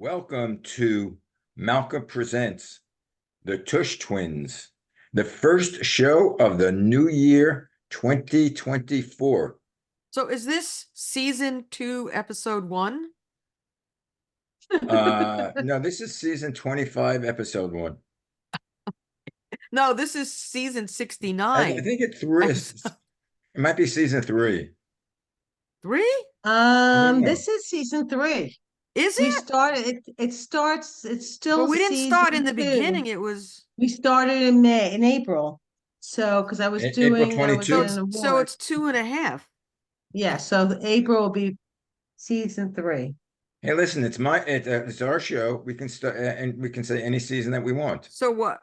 Welcome to Malcolm Presents the Tush Twins, the first show of the new year 2024. So is this season 2, episode 1? No, this is season 25, episode 1. No, this is season I 69. think it's three. It might be season 3. 3? This is season 3. Is We it? started it's still But we didn't start in season the 2. beginning. It was We started in April. So because I was April doing I was 22. in an so award. it's 2.5. Yeah, so April will be season 3. Hey, listen, it's our show. We can start and we can say any season that we want. So what?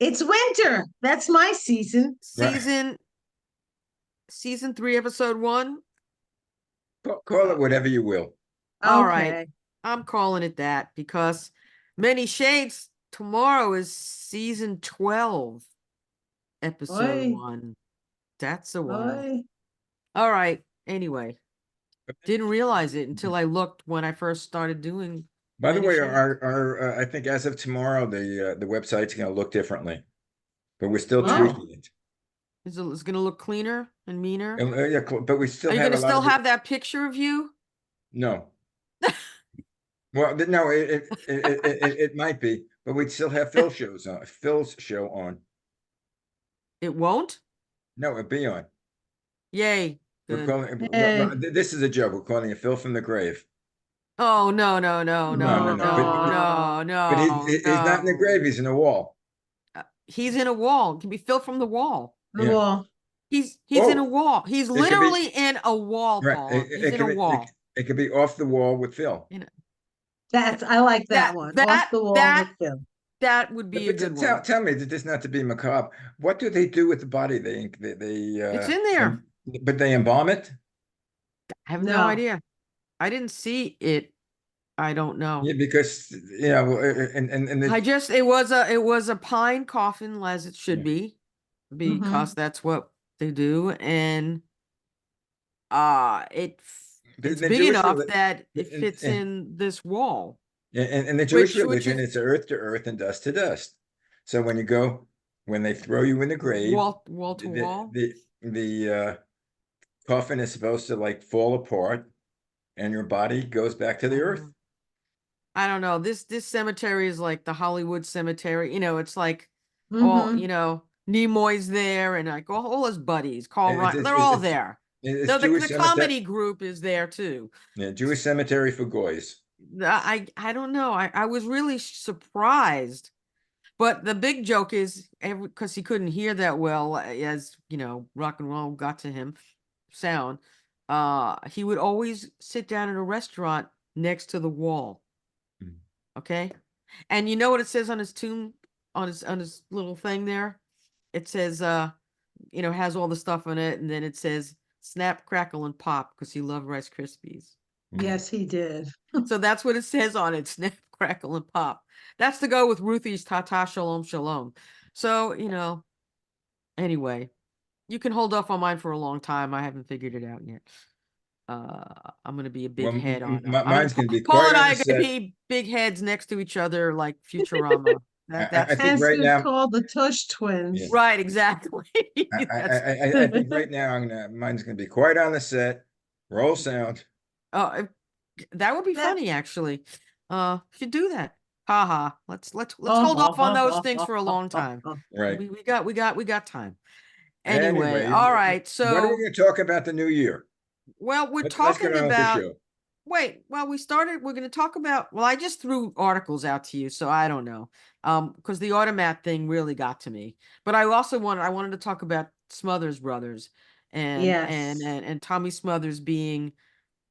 It's winter. That's my season. Right. Season 3, episode 1. Call it whatever you will. All Okay. right. I'm calling it that because Many Shades tomorrow is season 12, episode Oy. 1. That's a while. Oy. All right. Anyway, didn't realize it until I looked when I first started doing. By the Many way, Shades. I think as of tomorrow, the website's going to look differently, but we're still Oh. tweaking it. It's going to look cleaner and meaner. Yeah, but we still Are you have going to a lot still of have that picture of you? No. Well, no, it might be, but we'd still have Phil's show on. It won't? No, it'd be on. Yay. We're Good. calling Hey. this is a joke. We're calling it Phil from the grave. Oh, no. No. No. But he's not in the grave. He's in a wall. He's in a wall. It can be Phil from the wall. The Yeah. wall. He's in a wall. He's It could be- literally in a wall, Right. Paul. He's in a wall. It could be off the wall with Phil. I like that one. Off the wall with Phil. That would be a good one. Tell me, this not to be macabre. What do they do with the body? It's in there. But they embalm it? I have no No. idea. I didn't see it. I don't know. Yeah, because and it was a pine coffin, as it should be, because that's what they do, and it's big enough that it fits in this wall. and the Jewish which religion, is- it's earth to earth and dust to dust. So when they throw you in the grave, Wall to wall. the coffin is supposed to like fall apart, and your body goes back to the earth. I don't know. This cemetery is like the Hollywood cemetery. It's like Mm-hmm. all, Nimoy's there and like all his buddies, Carl And Ryan, they're all there. It's So Jewish the comedy group is there too. Yeah, Jewish cemetery for goys. I don't know. I was really surprised. But the big joke is because he couldn't hear that well, as rock and roll got to him, sound. He would always sit down in a restaurant next to the wall. Okay, and you know what it says on his tomb, on his little thing there? It says, has all the stuff on it, and then it says snap, crackle, and pop because he loved Rice Krispies. Yes, he did. So that's what it says on it: snap, crackle, and pop. That's to go with Ruthie's "Ta-ta, shalom, shalom." So anyway, you can hold off on mine for a long time. I haven't figured it out yet. I'm gonna be a big head on. Mine's gonna be Paul quite and I on are the gonna set. be big heads next to each other like Futurama. I That's think right now, called the Tush Twins. Yeah. right, exactly. I think right now mine's gonna be quite on the set. Roll sound. Oh, that would be funny, actually. Should do that. Haha. Let's hold off on those things for a long time. Right. We got time. Anyway, all right. So what are we going to talk about the new year? Well, we're Let's talking get on with the about. show. Wait, well, we're going to talk about. Well, I just threw articles out to you, so I don't know. Because the Automat thing really got to me. But I wanted to talk about Smothers Brothers, and Tommy Smothers being,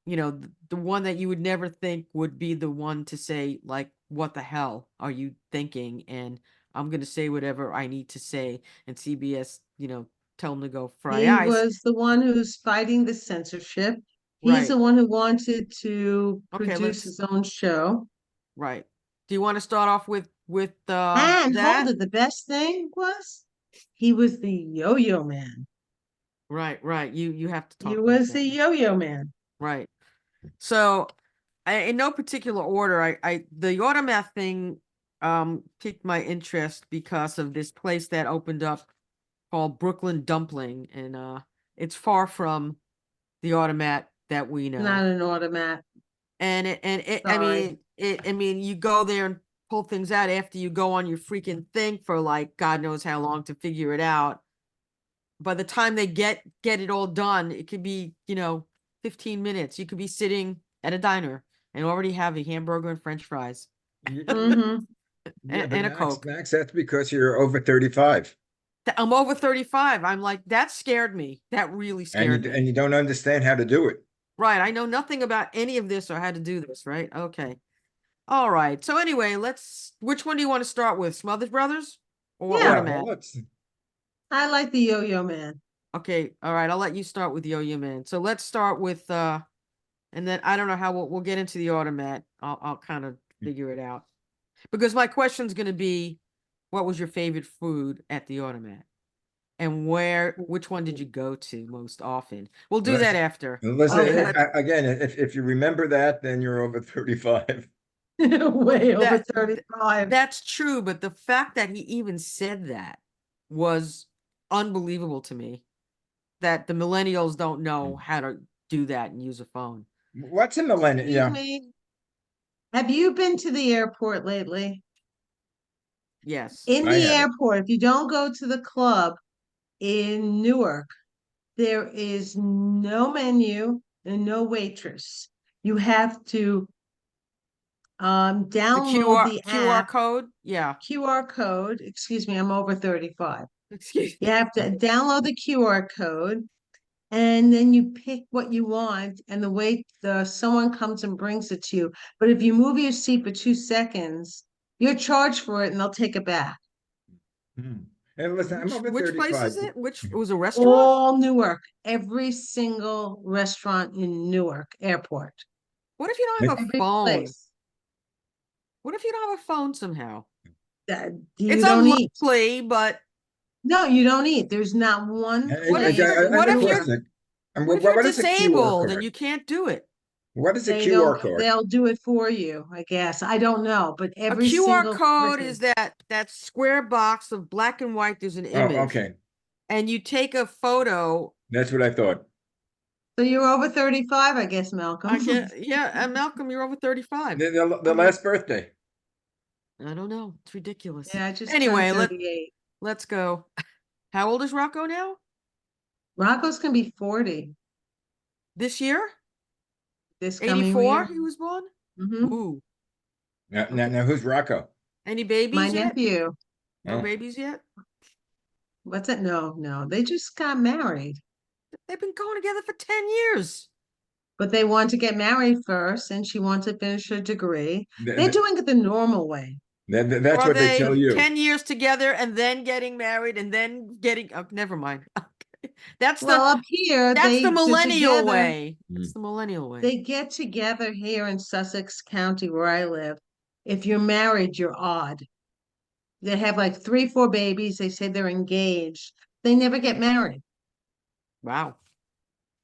the one that you would never think would be the one to say, like, what the hell are you thinking? And I'm going to say whatever I need to say. And CBS, tell him to go fry ice. He was the one who's fighting the censorship. Right. He's the one who wanted to produce his own show. Right. Do you want to start off with and that? hold it, the best thing was he was the yo-yo man. Right. You have to talk. He was the yo-yo man. Right. So in no particular order, the Automat thing piqued my interest because of this place that opened up called Brooklyn Dumpling, and it's far from the Automat that we know. Not an automat. And Sorry. I mean, you go there and pull things out after you go on your freaking thing for like God knows how long to figure it out. By the time they get it all done, it could be, 15 minutes. You could be sitting at a diner and already have a hamburger and French fries Mm-hmm. Yeah, but and a Max, Coke. Max, that's because you're over 35 I'm over 35. I'm like, that scared me. That really scared me. and you don't understand how to do it. Right. I know nothing about any of this or how to do this, right? Okay. All right. So anyway, which one do you want to start with? Smothers Brothers or Yeah. Automat? Well, let's. I like the Yo-Yo Man. Okay. All right. I'll let you start with Yo-Yo Man. So let's start with, and then I don't know how we'll get into the Automat. I'll kind of figure it out. Because my question's going to be, what was your favorite food at the Automat? And which one did you go to most often? We'll do that after. Listen, Okay. again, if you remember that, then you're over 35. Way over That- 35. That's true, but the fact that he even said that was unbelievable to me. That the millennials don't know how to do that and use a phone. What's a millennial? Excuse Yeah. me. Have you been to the airport lately? Yes. In I the haven't. airport, if you don't go to the club in Newark, there is no menu and no waitress. You have to The download the QR app, code. Yeah. QR code. Excuse me, I'm over 35. Excuse You me. have to download the QR code, and then you pick what you want, and someone comes and brings it to you. But if you move your seat for 2 seconds, you're charged for it, and they'll take it back. Hmm. And listen, I'm over Which place 35. is it? It was a restaurant? All Newark, every single restaurant in Newark Airport, What if you don't have a every phone? place What if you don't have a phone somehow? that It's you don't eat. unlikely, but No, you don't eat. There's not one What if place you're- in I have a you're- Newark. question. And what if you're what is a QR disabled and code? you can't do it? What is a They QR don't, code? they'll do it for you, I guess. I don't know, but A every QR single code freaking- is that square box of black and white. There's an Oh, image, okay. and you take a photo. That's what I thought. So you're over 35, I guess, Malcolm. Yeah, and Malcolm, you're over 35. The last birthday. I don't know. It's ridiculous. Yeah, I just Anyway, turned 38. let's go. How old is Rocco now? Rocco's gonna be 40 This year? this coming 84 year. he was born? Mhm. Ooh. Now, who's Rocco? Any My babies yet? nephew. No Oh. babies yet? What's it? No. They just got married, They've been going together for 10 years. but they want to get married first, and she wants to finish her degree. Th- They're th- doing it the normal way. That's Are what they tell you. 10 years together and then getting married and then getting, oh, never mind. Okay. That's Well, up here, that's the they're millennial together. way. Mm. It's the millennial way. They get together here in Sussex County where I live. If you're married, you're odd. They have like 3, 4 babies. They say they're engaged. They never get married. Wow.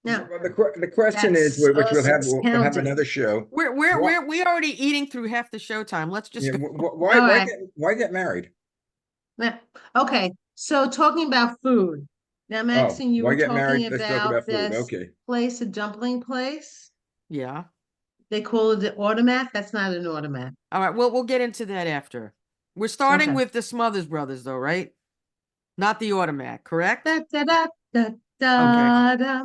Now, Well, the question that's is, which Sussex we'll have County. another show. We're already eating through half the showtime. Let's just Yeah, go. All why get married? Now, okay, so talking about food. Now, Maxine, you why were get married? talking Let's talk about about food. this Okay. place, a dumpling place. Yeah. They call it the Automat. That's not an Automat. All right. We'll get into that after. We're starting Okay. with the Smothers Brothers, though, right? Not the Automat, correct? Da, da, da, da, da, da.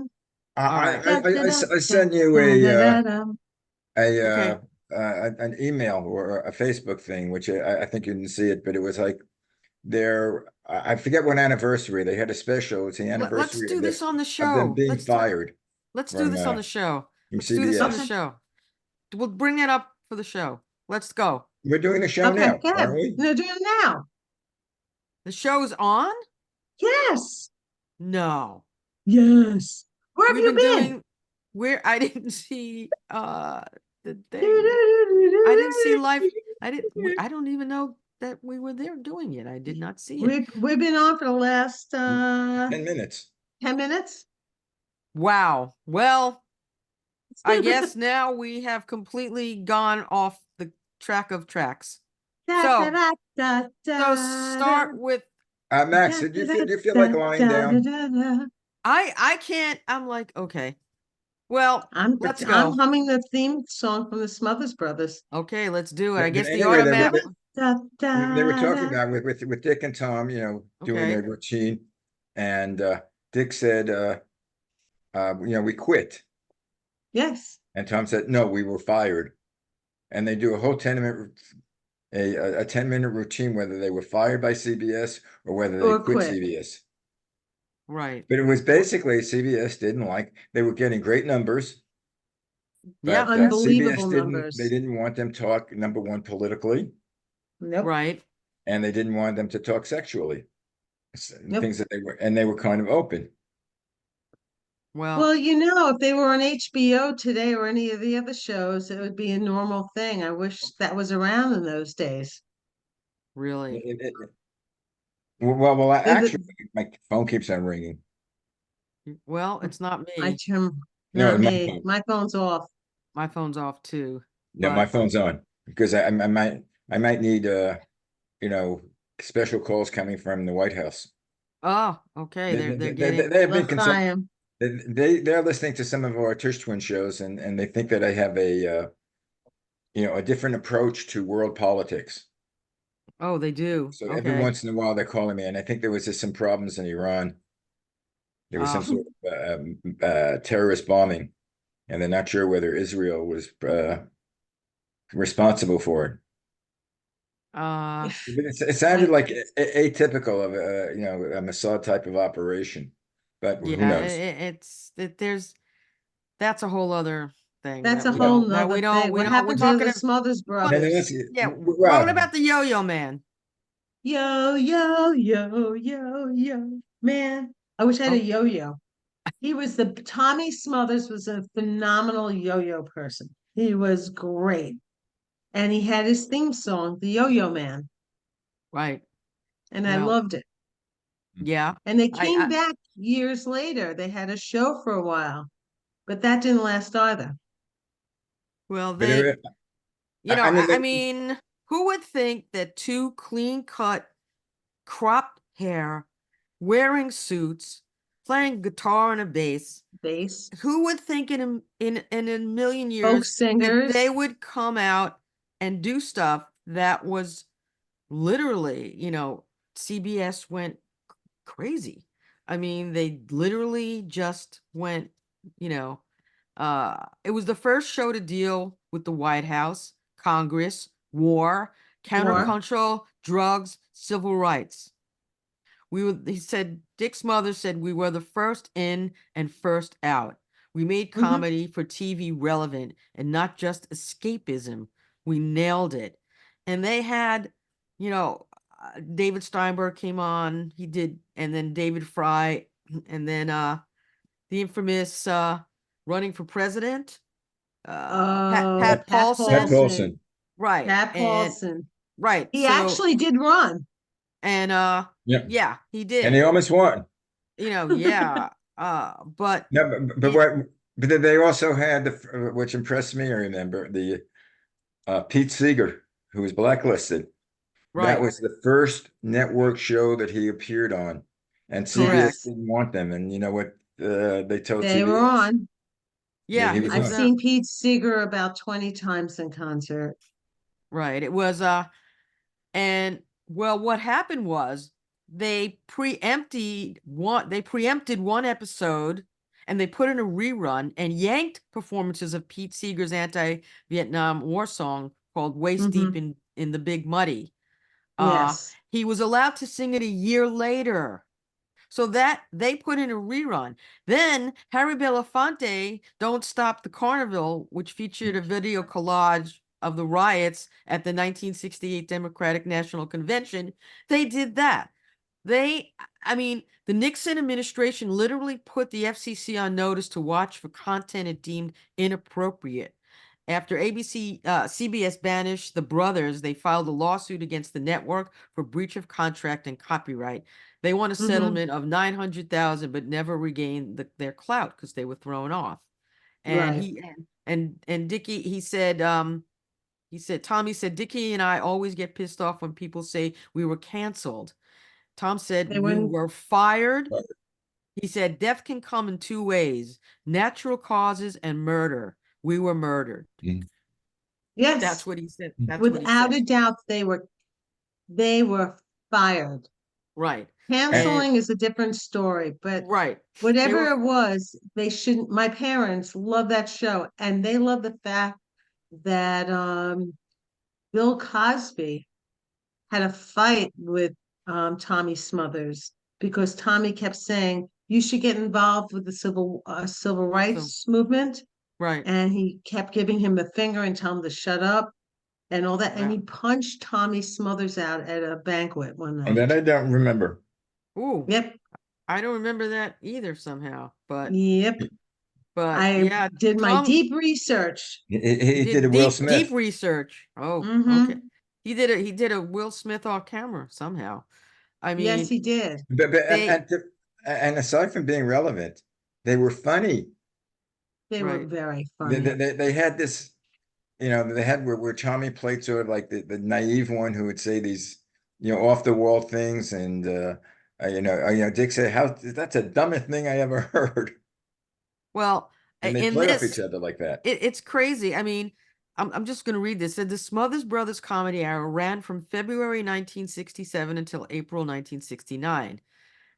I Da, da, da, sent da, you da, da, da. Okay. an email or a Facebook thing, which I think you didn't see it, but it was like I forget what anniversary they had a special. It's the Let's anniversary do of this on the of them show. being fired Let's do from, this on the show. from Let's do this on the CBS. show. We'll bring that up for the show. Let's go. We're doing the show Okay, now, go ahead. aren't we? No, do it now. The show's on? Yes. No. Yes. Where have We've you been? doing where I didn't see the thing. I didn't see live. I don't even know that we were there doing it. I did not see it. We've been on for the last 10 minutes. 10 minutes. Wow. Well, I guess now we have completely gone off the track of tracks. Da, So, da, da, da, so da, start with, Max, da, do da, you feel da, like lying da, da, down? da, da. I can't, I'm like, okay, well, let's I'm go. humming the theme song from the Smothers Brothers. Okay, let's do it. I guess the Anyway, automat, Da, they were da, talking da. about with Dick and Tom, doing okay, their routine, and Dick said, we quit, Yes, and Tom said, no, we were fired, and they do a whole 10-minute a 10-minute routine whether they were fired by CBS or whether they or quit quit. CBS. right. But it was basically CBS didn't like, they were getting great numbers, Yeah, but Unbelievable they numbers. didn't want them talk, number one, politically, Nope, right. and they didn't want them to talk sexually, nope. things that they were kind of open. Well, Well, if they were on HBO today or any of the other shows, it would be a normal thing. I wish that was around in those days. really. Well, The, actually, the, my phone keeps on ringing. Well, it's not my me. term, No, not it's my me. phone. My phone's off. My phone's off too. No, my But phone's on because I might need you know, special calls coming from the White House. oh, okay, they're getting, They have been consult L'chaim. they're listening to some of our Tush Twin shows and they think that I have a different approach to world politics. oh, they do. So every Okay. once in a while they're calling me, and I think there was just some problems in Iran. There was some Ah, sort of terrorist bombing, and they're not sure whether Israel was responsible for it. uh, It sounded I, like atypical of a Mossad type of operation, but who yeah, knows? that's a whole other thing That's that a we whole don't, nother thing. What we're happened to talking, the Smothers what, And then Brothers? yeah, what well, about the yo-yo man? Yo, yo, yo, yo, yo, man. I wish I had a Oh, yo-yo. Tommy Smothers was a phenomenal yo-yo person. He was great. And he had his theme song, The Yo-Yo Man, right. and I Well, loved it. yeah, And they I, came back years later. They had a show for a while, but that didn't last either. well, but I mean, I mean, who would think that two clean-cut, cropped hair, wearing suits, playing guitar and a bass, Bass, who would think in a million folk years that they singers, would come out and do stuff that was literally, CBS went crazy. I mean, they literally just went, you know, it was the first show to deal with the White House, Congress, war, war. countercultural, drugs, civil rights. Dick's mother said we were the first in and first out. We made Mhm. comedy for TV relevant and not just escapism. We nailed it. And they had, David Steinberg came on, he did, and then David Fry, and then the infamous running for president, Oh, Pat Pat Pat Paulson. Paulson. Paulson, Right. Pat And Paulson. right. He So, actually did run. and yeah, yeah, he and he did. almost won. Yeah. But No, but it, but they also had which impressed me. I remember the Pete Seeger, who was blacklisted. That right, was the first network show that he appeared on, and CBS correct. Yes, didn't want them. And you know what they told they were CBS on. that Yeah, he he was I've was on. seen Pete Seeger about 20 times in concert. right. It was and well, what happened was they preempted one episode and they put in a rerun and yanked performances of Pete Seeger's anti-Vietnam War song called Waist Deep Hmm. in the Big Muddy. Uh Yes. he was allowed to sing it a year later. So that they put in a rerun. Then Harry Belafonte, Don't Stop the Carnival, which featured a video collage of the riots at the 1968 Democratic National Convention, they did that. I mean, the Nixon administration literally put the FCC on notice to watch for content it deemed inappropriate. After CBS banished the brothers, they filed a lawsuit against the network for breach of contract and copyright. They won a Hmm. settlement of 900,000, but never regained their clout because they were thrown off. And Right. and Dickie, he said, Tommy said, Dickie and I always get pissed off when people say we were canceled. Tom said, They we wouldn't, were fired. Right. He said, death can come in two ways, natural causes and murder. We were murdered. That's yes, what he said. Mm. That's what he without said. a doubt, they were fired. Right. And And Canceling is a different story, but right. They whatever were, it was, they shouldn't. My parents love that show, and they love the fact that Bill Cosby had a fight with Tommy Smothers because Tommy kept saying you should get involved with the civil so, rights movement, right. and he kept giving him the finger and telling him to shut up and all that, and he Wow. punched Tommy Smothers out at a banquet one that night. I don't remember. Ooh, Yep, I don't remember that either somehow, yep. but I yeah, did my Tom, deep research. he He did a did Will deep Smith. research. Oh, okay. Mm-hmm. He did a Will Smith off camera somehow. I Yes, mean, he did. But they and aside from being relevant, they were funny. They were right. very They, funny. they, they had this, they had where Tommy played sort of like the naive one who would say these, off the wall things. And, Dick said, that's the dumbest thing I ever heard. Well, And they in play off each this, other like that. it's crazy. I mean, I'm just going to read this. It said the Smothers Brothers comedy hour ran from February 1967 until April 1969,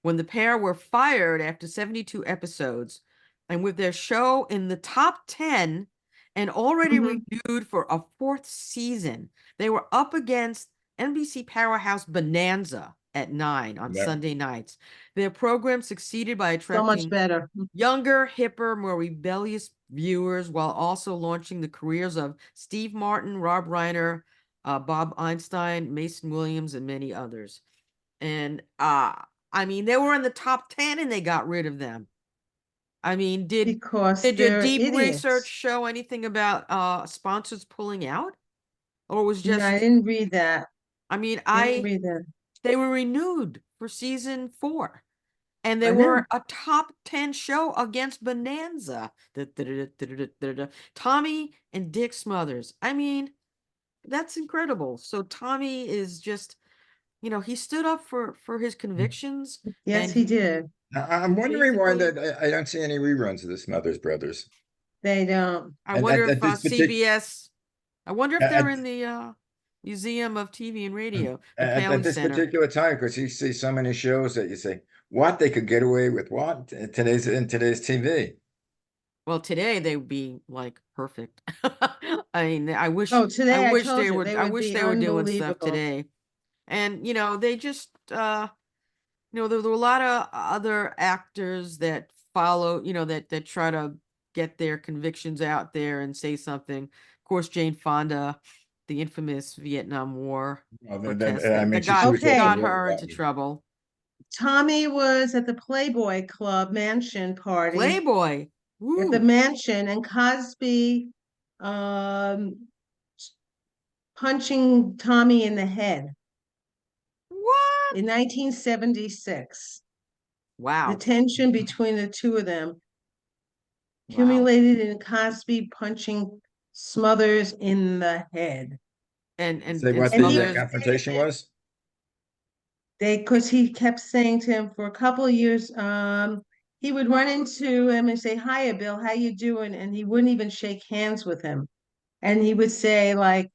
when the pair were fired after 72 episodes, and with their show in the top 10 and already Mhm. renewed for a fourth season. They were up against NBC powerhouse Bonanza at 9 on Yeah. Sunday nights. Their program succeeded by So much attracting better. younger, hipper, more rebellious viewers while also launching the careers of Steve Martin, Rob Reiner, Bob Einstein, Mason Williams, and many others. And I mean, they were in the top 10 and they got rid of them. I mean, Because did your they're deep research idiots. show anything about sponsors pulling out? Or was No, I just, didn't read that. I mean, Didn't read that. they were renewed for season 4. And they I know. were a top 10 show against Bonanza. Tommy and Dick Smothers. I mean, that's incredible. So Tommy is just, he stood up for his convictions, Yes, and he he did. I'm wondering why basically, that I don't see any reruns of the Smothers Brothers. They don't. I And wonder if at this particular CBS, I wonder if they're at, in the Museum of TV and Radio, the at Paley this Center. particular time, because you see so many shows that you say, what they could get away with what in today's TV. Well, today they would be like perfect. I mean, Oh, today I told you they I would wish be they were doing stuff unbelievable. today. And they just there were a lot of other actors that follow, that try to get their convictions out there and say something. Of course, Jane Fonda, the infamous Vietnam War Well, protest I mean, that she got was also Okay, got really her into lovely. trouble. Tommy was at the Playboy Club mansion party Playboy. at the Woo. mansion, and Cosby um punching Tommy in the head What? in 1976. The Wow. tension between the two of them Wow. accumulated in Cosby punching Smothers in the head. And Say and what And the he would Smothers. say to confrontation him, was. because he kept saying to him for a couple of years, he would run into him and say, "Hiya, Bill, how you doing?" And he wouldn't even shake hands with him. And he would say, like,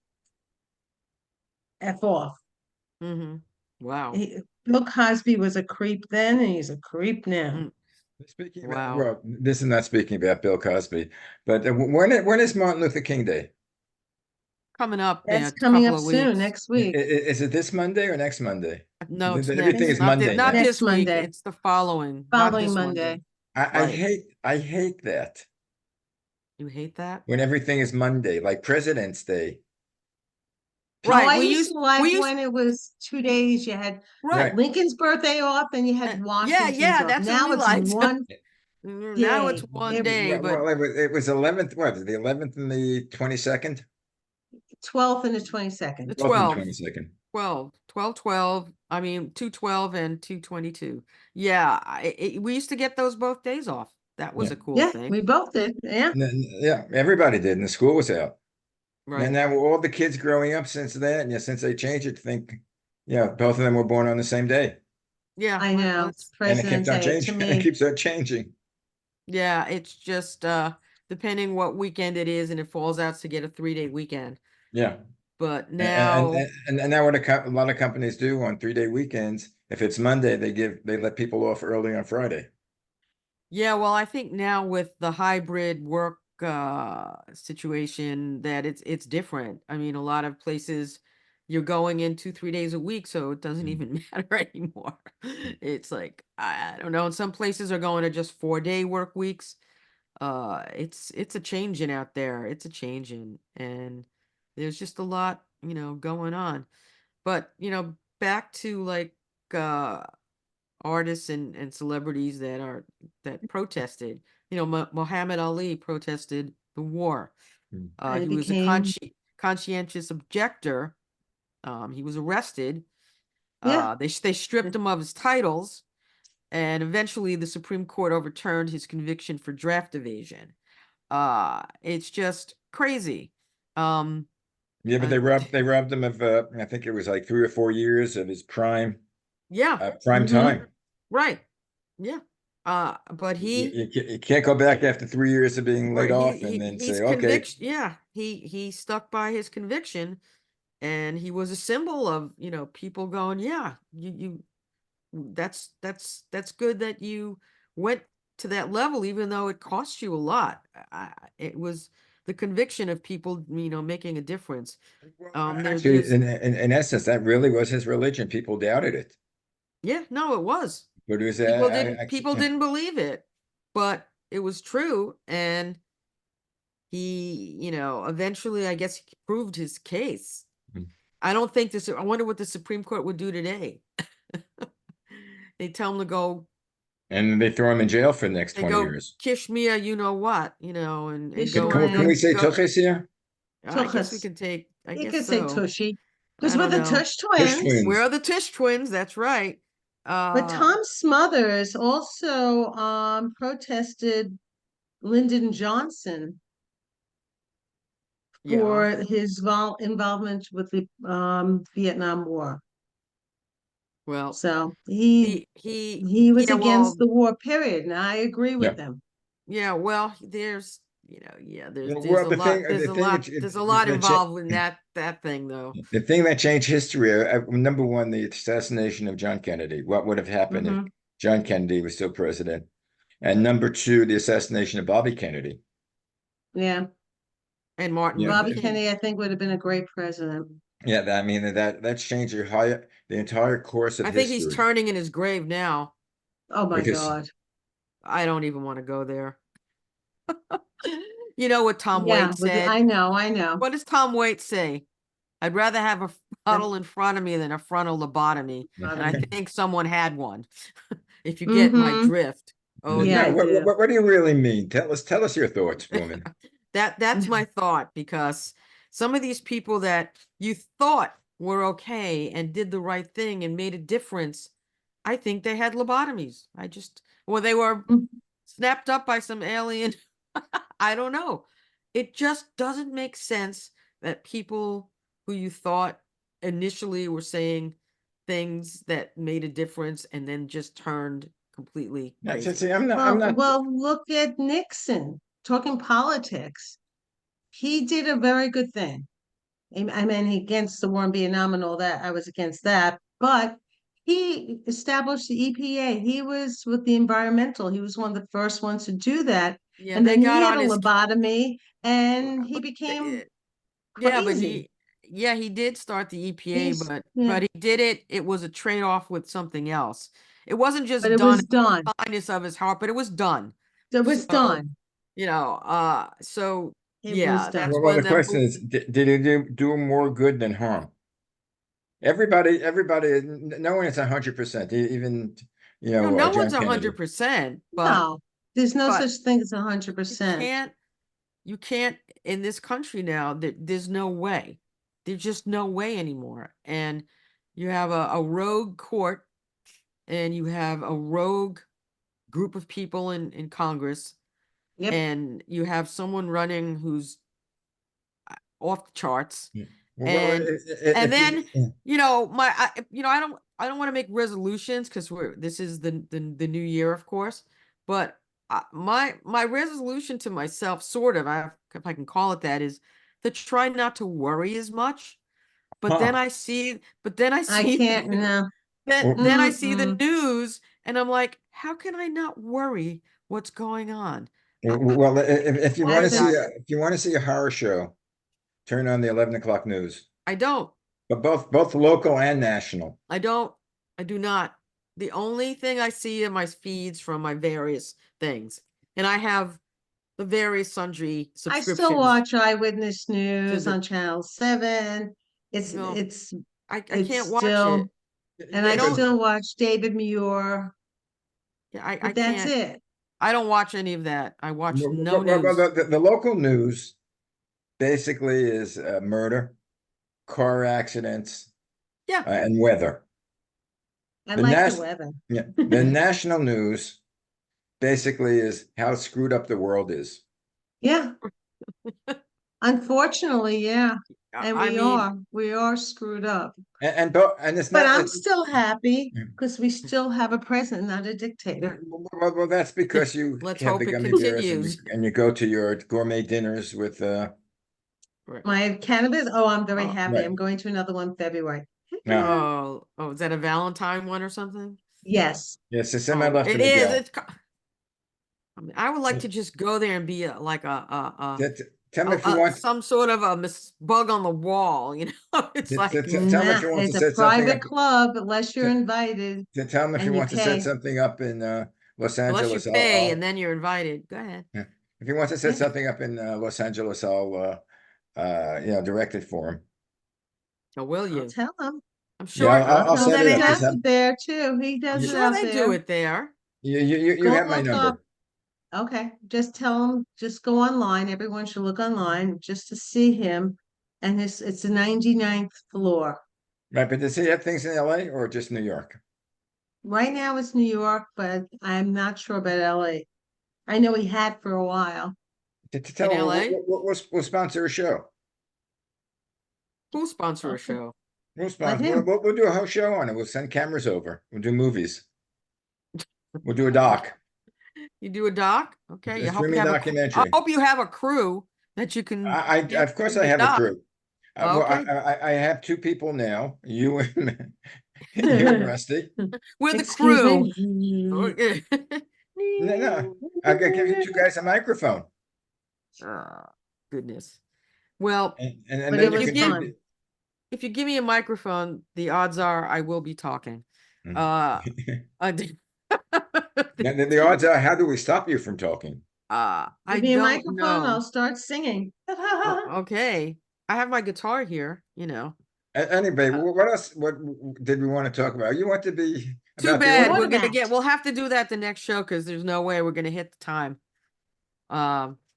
F off. Mm-hmm. Wow. Bill Cosby was a creep then, and he's a creep now. Mm, Speaking about, wow. well, this is not speaking about Bill Cosby, but when is Martin Luther King Day? Coming up in That's a coming couple up of soon, weeks. next week. Is it this Monday or next Monday? No, it's Everything next. is Next, Monday Not now. next this week. Monday, It's the following, not following this Monday. Monday. Right. I hate that You hate that? when everything is Monday, like President's Day. Oh, Right. I used to like We used when it was 2 days. You had right. Right. Lincoln's birthday off and you had Yeah, Washington's yeah, off. that's what Now we it's liked. one Now it's day. one day, but Well, it was 11th, what, the 11th and the 22nd? 12th and the the 22nd. 12th and 12, 22nd. 12, 12, 12. I mean, 212 and 222. Yeah, we used to get those both days off. That was Yeah. a cool Yeah, thing, we both did. Yeah. Yeah, everybody did, and the school was out. And right? now all the kids growing up since then, yeah, since they changed it, think, yeah, both of them were born on the same day, Yeah, I know. let's. and it kept President's on Day to changing, and it me. keeps on changing. Yeah, it's just depending what weekend it is, and it falls out to get a 3-day weekend. Yeah, But and now, now what a lot of companies do on 3-day weekends, if it's Monday, they let people off early on Friday. yeah, well, I think now with the hybrid work situation that it's different. I mean, a lot of places you're going in 2-3 days a week, so it doesn't Mm. even matter anymore. It's like I don't know, and some places are going to just 4-day work weeks. It's a changing out there. It's a changing, and there's just a lot, going on. But, back to like uh artists and celebrities that protested. Muhammad Ali protested the war. Mm. And it He was a became, conscientious objector. He was arrested. yeah. They stripped him of his titles, and eventually the Supreme Court overturned his conviction for draft evasion. It's just crazy. Um, Yeah, but uh, they robbed him of I think it was like 3 or 4 years of his yeah, prime Mm-hmm. time. right. Yeah. But You can't go back after 3 years of being laid right, off and then he's say, okay. conviction. Yeah, he stuck by his conviction, and he was a symbol of, people going, yeah, that's good that you went to that level, even though it cost you a lot. It was the conviction of people, making a difference. Well, actually, There's in essence, that really was his religion. People doubted it, Yeah, no, it was. but it was People yeah. didn't believe it, but it was true, and he, eventually I guess he proved his case. I don't think this I wonder what the Supreme Court would do today. They tell him to go And then they throw him in jail for the next they 20 go years. Kishmia, you know what, and Fish go Can we twin. say go Tuchis here? I guess we Tuchus. can take I You guess could say so. Tushy. Because I we're don't the know. Tush Tush twins. Where twins. are the Tish twins? That's right. But Uh Tom Smothers also protested Lyndon Johnson yeah. for his involvement with the Vietnam War. Well, So he he was yeah, against well, the war, period. And I agree Yeah. with him. yeah, well, there's, yeah, there's Well, a lot, there's a lot involved in that thing though. the thing that changed history, number one, the assassination of John Kennedy. What would have happened if Hmm. John Kennedy was still president? And number two, the assassination of Bobby Kennedy. Yeah. And Martin Yeah, Luther Bobby King. Kennedy, I think, would have been a great president. yeah. I mean that's changed the entire course of I think he's history turning in his grave now. Oh my because God. I don't even want to go there. You know what Tom Yeah, Waits said? I know, I know. What does Tom Waits say? I'd rather have a The puddle in front of me than a frontal lobotomy. And I bottom. think someone had one, if you get my Mm-hmm. drift. Oh Yeah, no, I yeah. do. what do you really mean? Tell us your thoughts, woman. That's my thought, because some of these people that you thought were okay and did the right thing and made a difference, I think they had lobotomies. Well, they were snapped up by some alien. I don't know. It just doesn't make sense that people who you thought initially were saying things that made a difference and then just turned completely crazy. See, I'm not. Well, look at Nixon talking politics. He did a very good thing. I mean, against the war in Vietnam and all that. I was against that, but he established the EPA. He was with the environmental. He was one of the first ones to do that. Yeah, And they then he got had on a his lobotomy and he but became yeah, but crazy. he did start the EPA, Yeah, but he did it was a trade-off with something else. It wasn't but just it done was out of done. the kindness of his heart, but it was done. It was So, done. so It was yeah, that's done. Well, when the the question is, did he do more good than harm? Everybody, no one is 100%. Even no one's John Kennedy. 100%, No, there's no but such thing as you 100%. can't you can't in this country now, there's no way. There's just no way anymore. And you have a rogue court, and you have a rogue group of people in Congress, Yep. and you have someone running who's off the charts, Well, and if then you, I don't want to make resolutions because this is the new year, of course, but my resolution to myself, sort of, if I can call it that, is to try not to worry as much. But then huh? I see, but then I I see can't, no. then I see the Mm-mm. news, and I'm like, how can I not worry what's going on? Well, if you want to As see a, Apologize. if you want to see a horror show, turn on the 11 o'clock news, I don't. but both local and national. I don't. I do not. The only thing I see in my feeds from my various things, and I have the various sundry I still subscriptions watch Eyewitness to News the, on Channel 7. It's no, it's I it's can't watch still, it. and Yeah, I I don't, still watch David Muir, yeah, I but that's can't, it. I don't watch any of that. I watch no well, news. the local news basically is murder, car accidents, Yeah. and weather. I The like the nas weather. Yeah, the national news basically is how screwed up the world is. Yeah, unfortunately, yeah. And I mean, we are screwed up. And it's But not I'm still happy yeah. because we still have a president, not a dictator. Well, that's because you let's have the hope it gummy bears continues. and you go to your gourmet dinners with Right. My cannabis, oh, I'm very Oh, happy. right I'm going to another one February. now. is that a Valentine one or something? Yes. Yes, it's in my Oh, left it of is. Miguel. I mean, I would like to just go there and be like Tell me if you want. some sort of a bug on the wall, It's like, Tell me if Nah, you want to it's a set something up. private club unless you're invited Tell me if you and you want to set pay. something up in Los unless you Angeles. pay and then you're invited. Go ahead. Yeah. If you want to set Yeah, something up in Los Angeles, I'll direct it for him. Or will I'll you? tell him. I'm Yeah, sure. I'll I'll tell him set That it he up. Just does have it there too. He I'm does it sure out they do there. it there. you Go have my look up. number. Okay, just tell him, just go online. Everyone should look online just to see him. And it's the 99th floor. Right, but does he have things in LA or just New York? Right now it's New York, but I'm not sure about LA. I know he had for a while. To In tell him LA? we'll sponsor a show. Who'll sponsor a Okay, show? We'll let sponsor. him. We'll do a whole show on it. We'll send cameras over. We'll do movies. We'll do a Okay. doc, You do a doc? Okay. a You hope you streaming have I documentary. hope you have a crew that you can get Of course in I the have a doc. crew. Well, Okay. I have two people now. You and you and Rusty. We're the Excuse crew. me. Okay. No, I'll give you two guys a microphone, Ah, goodness. Well, and But it then if you you was can give fun. if you give me a microphone, the odds are I will be talking. Mm. Uh, I, Now, the odds are, how do we stop you from talking? Give I me a don't microphone, I'll know. start singing. Okay. I have my guitar here. Anyway, Uh, what else? What did we want to talk about? You want to be Too about the bad. Automat. We'll have to do that the next show because there's no way we're gonna hit the time.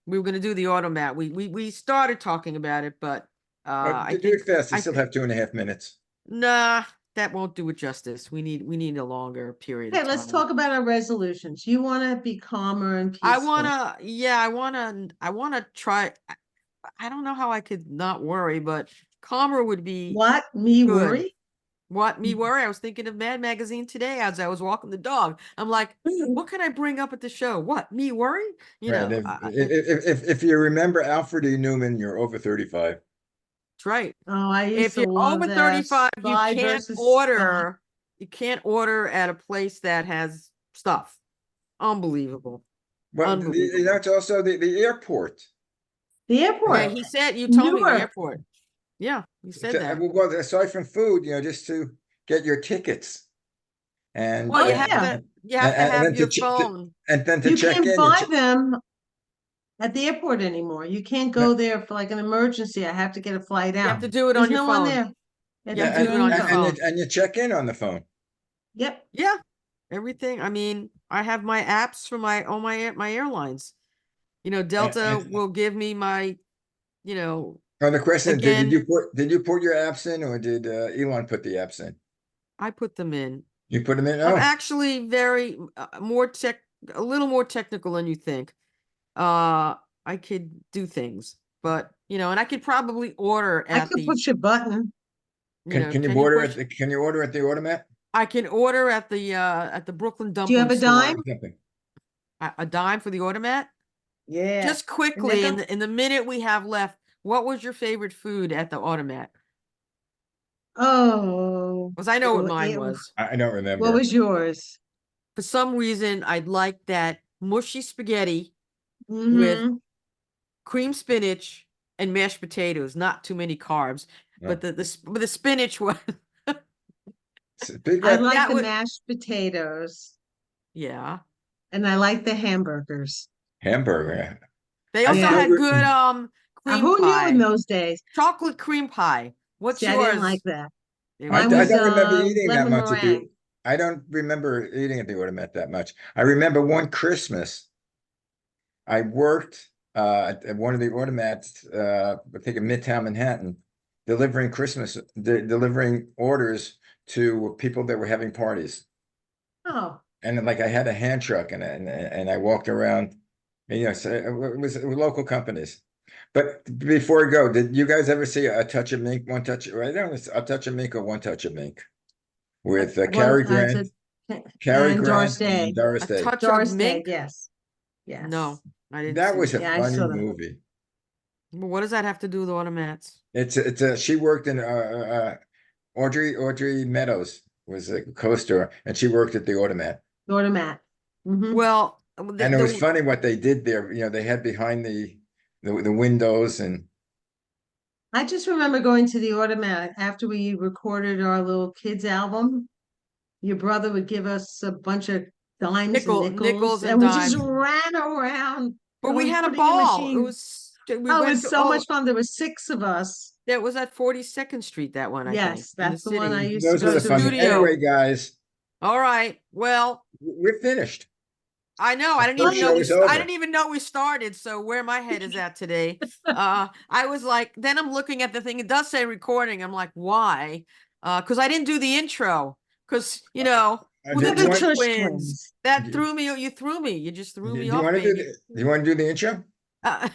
We were gonna do the automat. We started talking about it, but I do think it fast. You I still have 2.5 minutes. nah, that won't do it justice. We need a longer period of Okay, let's time. talk about our resolutions. You want to be calmer and I peaceful. wanna, yeah, I wanna try. I don't know how I could not worry, but calmer would be What? Me good. worry? What me worry? I was thinking of Mad Magazine today as I was walking the dog. I'm like, what can I bring up at the show? What, me worry? Right. It's If you remember Alfred E. Newman, you're over 35. right. Oh, I used If to you're love over that 35, Spy versus Spy. you can't order at a place that has stuff. Unbelievable. Well, Unbelievable. it's also the airport. The Yeah, airport, he said, you told me the Newark. airport. Yeah, he said that. Well, aside from food, just to get your tickets and Well, Oh yeah, you have to and have then your phone. and then to you check can't in. buy them at the airport anymore. You can't No, go there for like an emergency. I have to get a flight You have out. to do it There's on your no one phone. there. You have You to have to do it do it on on your your phone. phone. and you check in on the phone. Yep. Yeah, everything. I mean, I have my apps for my airlines. Delta And will give me my, you know, the question is, again, did you put your apps in, or did Elon put the apps in? I put them in. You put them in? I'm Oh, actually very more a little more technical than you think. I could do things, but and I could probably order I at could the, push a button. Can you can you order push? can you order at the Automat? I can order at the Brooklyn Do you have Dumpling a Store. dime? Something. A dime for the Automat? Yeah. Just quickly, in the minute we have left, what was your favorite food at the Automat? Oh, Because I know what mine was. I don't what remember. was yours? For some reason, I'd like that mushy spaghetti with Mm-hmm. cream spinach and mashed potatoes. Not too many carbs, but No. the spinach was Speak I about like that the was mashed potatoes yeah. and I like the hamburgers. hamburger. They I also Yeah. still, had good cream Who knew in pie, those days? chocolate cream pie. What's See, I didn't like yours? that. It I Mine was don't was remember eating that lemon much at the, meringue. I don't remember eating at the Automat that much. I remember one Christmas, I worked at one of the automats, I think in Midtown Manhattan, delivering delivering orders to people that were having parties. Oh, And then, like I had a hand truck and I walked around, and, so it was local companies. But before I go, did you guys ever see a touch of mink, one touch? I don't know, it's a touch of mink or one touch of mink with well, Cary and Grant, Doris and Day. Doris a Day. touch of Doris Day, mink. yes. Yes. No, I didn't That see was a that. Yeah, I funny saw that. movie. But what does that have to do with automats? It's a she worked in Audrey Meadows was a co-star, and she worked at the Automat. Automat. Mm-hmm. Well, And it was funny what they did there. They had behind the windows, and I just remember going to the Automat after we recorded our little kids album. Your brother would give us a bunch of dimes and nickels, nickels and and we just dimes. ran around But and we we had a put it in the ball. machine. We Oh, it went was to so much fun. There were 6 of us. that was at 42nd Street, that one, I think, Yes, in the that's the one I city. used to those The are go the to as fun. a kid. studio. Anyway, guys, All right. Well, we're finished. I know. The I didn't even first know show we is I over. didn't even know we started. So where my head is at today. I was like, then I'm looking at the thing. It does say recording. I'm like, why? Because I didn't do the intro. Because who We're the Do you the Tush want? Tush twins? twins. That threw me. You threw me. You just threw Do me you off, want to do baby. do you want to do the intro?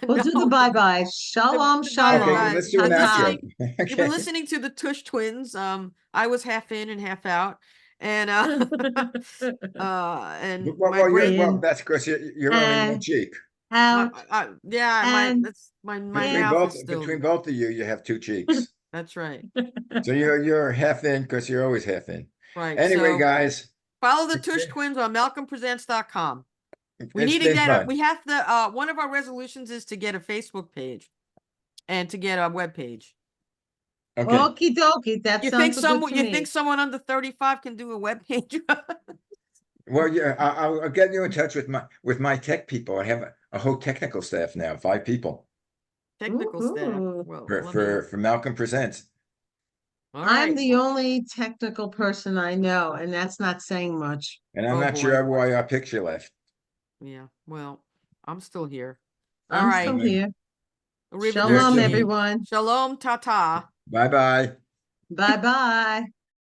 We'll do the No. bye-bye. Shalom, Bye Okay, shalom. bye. let's do You've an been Ta-ta. outro. listening. You've been Okay. listening to the Tush twins. I was half in and half out, and and my brain. Well, In that's because you're only one and cheek. out Yeah, and my Between mouth in. is still. both of you, you have two cheeks. That's right. So you're half in because you're always half in. Right. Anyway, So guys, follow the Tush twins on malcolmpresents.com. We it's need to been get fun. we have to one of our resolutions is to get a Facebook page and to get a web page. Okay. Okie dokie. That sounds good to You me. think someone under 35 can do a web page? Well, yeah, I'll get you in touch with my tech people. I have a whole technical staff now, 5 people Technical staff. Woo-hoo. Well, for let me. for Malcolm Presents. All I'm right. the only technical person I know, and that's not saying much. And I'm Oh not boy. sure why our picture left. Yeah. Well, I'm still here. All I'm right. still here. Arrivederci. Shalom, Cheers. everyone. Shalom, tata. Bye bye. Bye-bye.